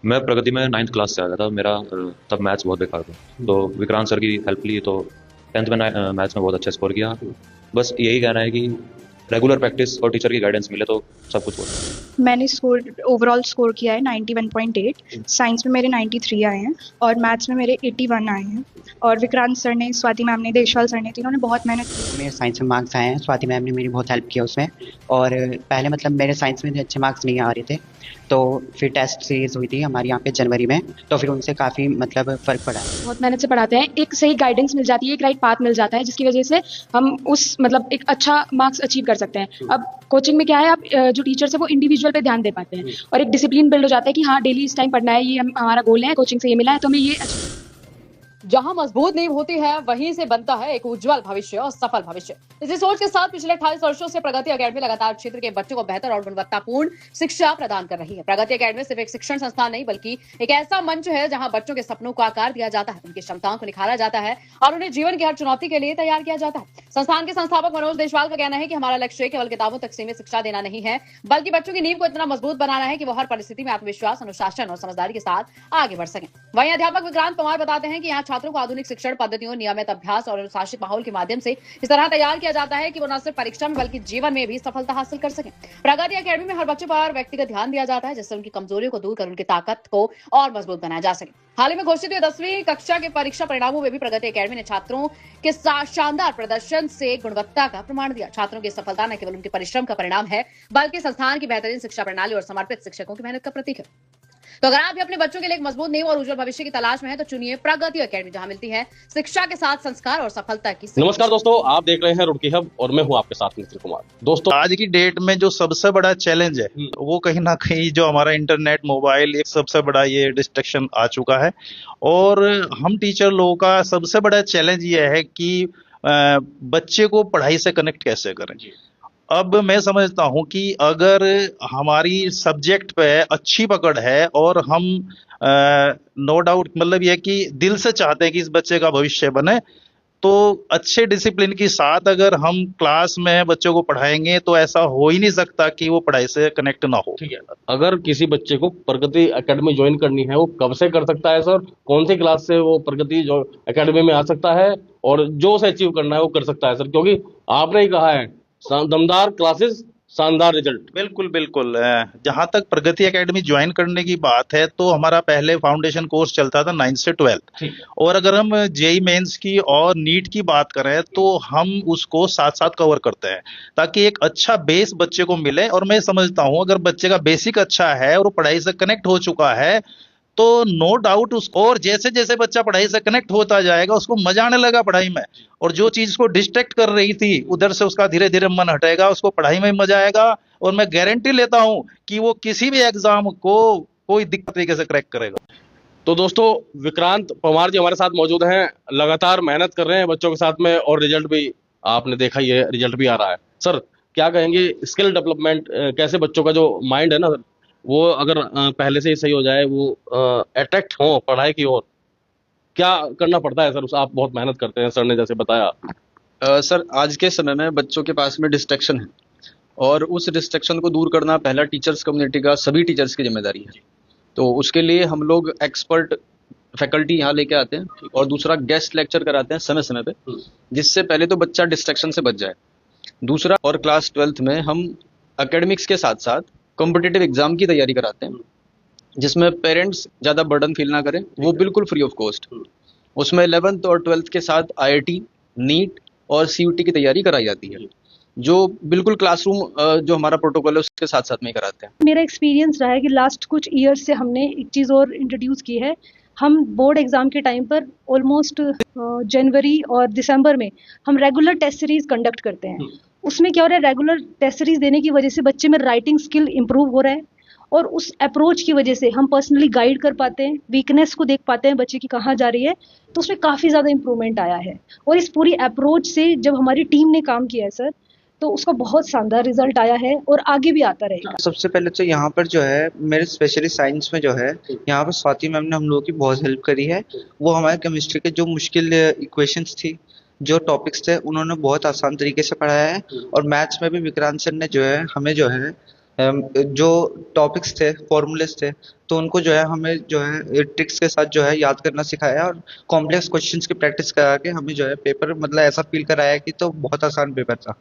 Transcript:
मैं प्रगति में 9th class से आ गया था। मेरा तब मैथ्स बहुत बेकार था, तो विक्रांत सर की हेल्प ली तो 10th में मैथ्स में बहुत अच्छा स्कोर किया। बस यही कहना है कि रेगुलर प्रैक्टिस और टीचर की गाइडेंस मिले तो सब कुछ होता मैंने ओवरऑल स्कोर किया है 91.8। साइंस में मेरे 93 आए हैं और मैथ्स में मेरे 81 आए हैं। और विक्रांत सर ने, स्वाति मैम ने, देशवाल सर ने, तीनों ने बहुत मेहनत की। मेरे साइंस में मार्क्स आए हैं, स्वाति मैम ने मेरी बहुत हेल्प किया उसमें। और पहले मतलब मेरे साइंस में इतने अच्छे मार्क्स नहीं आ रहे थे, तो फिर टेस्ट सीरीज हुई थी हमारे यहाँ पे जनवरी में, तो फिर उनसे काफ़ी मतलब फ़र्क पड़ा है। बहुत मेहनत से पढ़ाते हैं, एक सही गाइडेंस मिल जाती है, एक राइट पाथ मिल जाता है, जिसकी वजह से हम उस मतलब एक अच्छा मार्क्स अचीव कर सकते हैं। अब कोचिंग में क्या है, आप जो टीचर्स है वो इंडिविजुअल पे ध्यान दे पाते हैं और एक डिसिप्लिन बिल्ड हो जाता है कि हाँ डेली इस टाइम पढ़ना है, ये हमारा गोल है, कोचिंग से ये मिला है तो हमें ये जहां मजबूत नींव होती है वहीं से बनता है एक उज्जवल भविष्य और सफल भविष्य। इसी सोच के साथ पिछले 28 वर्षों से प्रगति एकेडमी लगातार क्षेत्र के बच्चों को बेहतर और गुणवत्तापूर्ण शिक्षा प्रदान कर रही है। प्रगति एकेडमी सिर्फ एक शिक्षण संस्थान नहीं बल्कि एक ऐसा मंच है जहां बच्चों के सपनों को आकार दिया जाता है, उनकी क्षमताओं को निखारा जाता है और उन्हें जीवन की हर चुनौती के लिए तैयार किया जाता है। संस्थान के संस्थापक मनोज देशवाल का कहना है कि हमारा लक्ष्य केवल किताबों तक सीमित शिक्षा देना नहीं है, बल्कि बच्चों की नींव को इतना मजबूत बनाना है कि वो हर परिस्थिति में आत्मविश्वास, अनुशासन और समझदारी के साथ आगे बढ़ सकें। वहीं अध्यापक विक्रांत पवार बताते हैं कि यहाँ छात्रों को आधुनिक शिक्षण पद्धतियों, नियमित अभ्यास और अनुशासित माहौल के माध्यम से इस तरह तैयार किया जाता है कि वो न सिर्फ परीक्षा में बल्कि जीवन में भी सफलता हासिल कर सकें। प्रगति एकेडमी में हर बच्चे पर व्यक्तिगत ध्यान दिया जाता है, जिससे उनकी कमजोरियों को दूर कर उनकी ताकत को और मजबूत बनाया जा सके। हाल ही में घोषित हुए 10वीं कक्षा के परीक्षा परिणामों में भी प्रगति एकेडमी ने छात्रों के शानदार प्रदर्शन से गुणवत्ता का प्रमाण दिया। छात्रों की सफलता न केवल उनके परिश्रम का परिणाम है, बल्कि संस्थान की बेहतरीन शिक्षा प्रणाली और समर्पित शिक्षकों की मेहनत का प्रतीक है। तो अगर आप भी अपने बच्चों के लिए एक मजबूत नींव और उज्जवल भविष्य की तलाश में हैं, तो चुनिए प्रगति एकेडमी, जहां मिलती है शिक्षा के साथ संस्कार और सफलता की। नमस्कार दोस्तों, आप देख रहे हैं रुड़की हब और मैं हूं आपके साथ नितिन कुमार। दोस्तों, आज की डेट में जो सबसे बड़ा चैलेंज है वो कहीं ना कहीं जो हमारा इंटरनेट, मोबाइल, एक सबसे बड़ा ये डिस्ट्रैक्शन आ चुका है। और हम टीचर लोगों का सबसे बड़ा चैलेंज ये है कि बच्चे को पढ़ाई से कनेक्ट कैसे करें। अब मैं समझता हूं कि अगर हमारी सब्जेक्ट पे अच्छी पकड़ है और हम नो डाउट मतलब ये कि दिल से चाहते हैं कि इस बच्चे का भविष्य बने, तो अच्छे डिसिप्लिन के साथ अगर हम क्लास में बच्चों को पढ़ाएंगे तो ऐसा हो ही नहीं सकता कि वो पढ़ाई से कनेक्ट ना हो। ठीक है, अगर किसी बच्चे को प्रगति एकेडमी ज्वाइन करनी है, वो कब से कर सकता है सर? कौन सी क्लास से वो प्रगति जो एकेडमी में आ सकता है और जो उसे अचीव करना है वो कर सकता है सर? क्योंकि आपने ही कहा है दमदार क्लासेस, शानदार रिजल्ट। बिल्कुल बिल्कुल। जहां तक प्रगति एकेडमी ज्वाइन करने की बात है तो हमारा पहले फाउंडेशन कोर्स चलता था 9th से 12th, और अगर हम जेई मेंस की और नीट की बात करें तो हम उसको साथ साथ कवर करते हैं ताकि एक अच्छा बेस बच्चे को मिले। और मैं समझता हूं अगर बच्चे का बेसिक अच्छा है और वो पढ़ाई से कनेक्ट हो चुका है तो नो डाउट उसको, और जैसे जैसे बच्चा पढ़ाई से कनेक्ट होता जाएगा उसको मजा आने लगा पढ़ाई में, और जो चीज को डिस्ट्रैक्ट कर रही थी उधर से उसका धीरे धीरे मन हटेगा, उसको पढ़ाई में मजा आएगा। और मैं गारंटी लेता हूं कि वो किसी भी एग्जाम को कोई दिक्कत तरीके से क्रैक करेगा। तो दोस्तों, विक्रांत पवार जी हमारे साथ मौजूद हैं, लगातार मेहनत कर रहे हैं बच्चों के साथ में और रिजल्ट भी आपने देखा ही है, रिजल्ट भी आ रहा है। सर क्या कहेंगे, स्किल डेवलपमेंट कैसे बच्चों का जो माइंड है ना सर, वो अगर पहले से ही सही हो जाए, वो अट्रैक्ट हो पढ़ाई की ओर, क्या करना पड़ता है सर? आप बहुत मेहनत करते हैं, सर ने जैसे बताया। सर आज के समय में बच्चों के पास में डिस्ट्रैक्शन है और उस डिस्ट्रैक्शन को दूर करना पहला टीचर्स कम्युनिटी का, सभी टीचर्स की जिम्मेदारी है। तो उसके लिए हम लोग एक्सपर्ट फैकल्टी यहाँ लेके आते हैं और दूसरा गेस्ट लेक्चर कराते हैं समय समय पे, जिससे पहले तो बच्चा डिस्ट्रैक्शन से बच जाए। दूसरा, और क्लास 12th में हम एकेडमिक्स के साथ साथ कॉम्पिटिटिव एग्जाम की तैयारी कराते हैं, जिसमें पेरेंट्स ज़्यादा बर्डन फील ना करें, वो बिल्कुल फ्री ऑफ कॉस्ट। उसमें 11th और 12th के साथ IIT, नीट और CUT की तैयारी कराई जाती है, जो बिल्कुल क्लासरूम जो हमारा प्रोटोकॉल है उसके साथ साथ में ही कराते हैं। मेरा एक्सपीरियंस रहा है कि लास्ट कुछ ईयर्स से हमने एक चीज़ और इंट्रोड्यूस की है। हम बोर्ड एग्जाम के टाइम पर ऑलमोस्ट जनवरी और दिसंबर में हम रेगुलर टेस्ट सीरीज कंडक्ट करते हैं। उसमें क्या हो रहा है, रेगुलर टेस्ट सीरीज देने की वजह से बच्चे में राइटिंग स्किल इंप्रूव हो रहा है और उस अप्रोच की वजह से हम पर्सनली गाइड कर पाते हैं, वीकनेस को देख पाते हैं बच्चे की कहाँ जा रही है, तो उसमें काफ़ी ज़्यादा इंप्रूवमेंट आया है। और इस पूरी अप्रोच से जब हमारी टीम ने काम किया है सर, तो उसका बहुत शानदार रिजल्ट आया है और आगे भी आता रहेगा। सबसे पहले तो यहाँ पर जो है मेरे स्पेशली साइंस में जो है यहाँ पर स्वाति मैम ने हम लोगों की बहुत हेल्प करी है। वो हमारे केमिस्ट्री के जो मुश्किल इक्वेशंस थी, जो टॉपिक्स थे, उन्होंने बहुत आसान तरीके से पढ़ाया है। और मैथ्स में भी विक्रांत सर ने जो है हमें जो है जो टॉपिक्स थे, फॉर्मूलेस थे, तो उनको जो है हमें जो है ट्रिक्स के साथ जो है याद करना सिखाया और कॉम्प्लेक्स क्वेश्चंस की प्रैक्टिस करा के हमें जो है पेपर मतलब ऐसा फील कराया कि तो बहुत आसान पेपर था।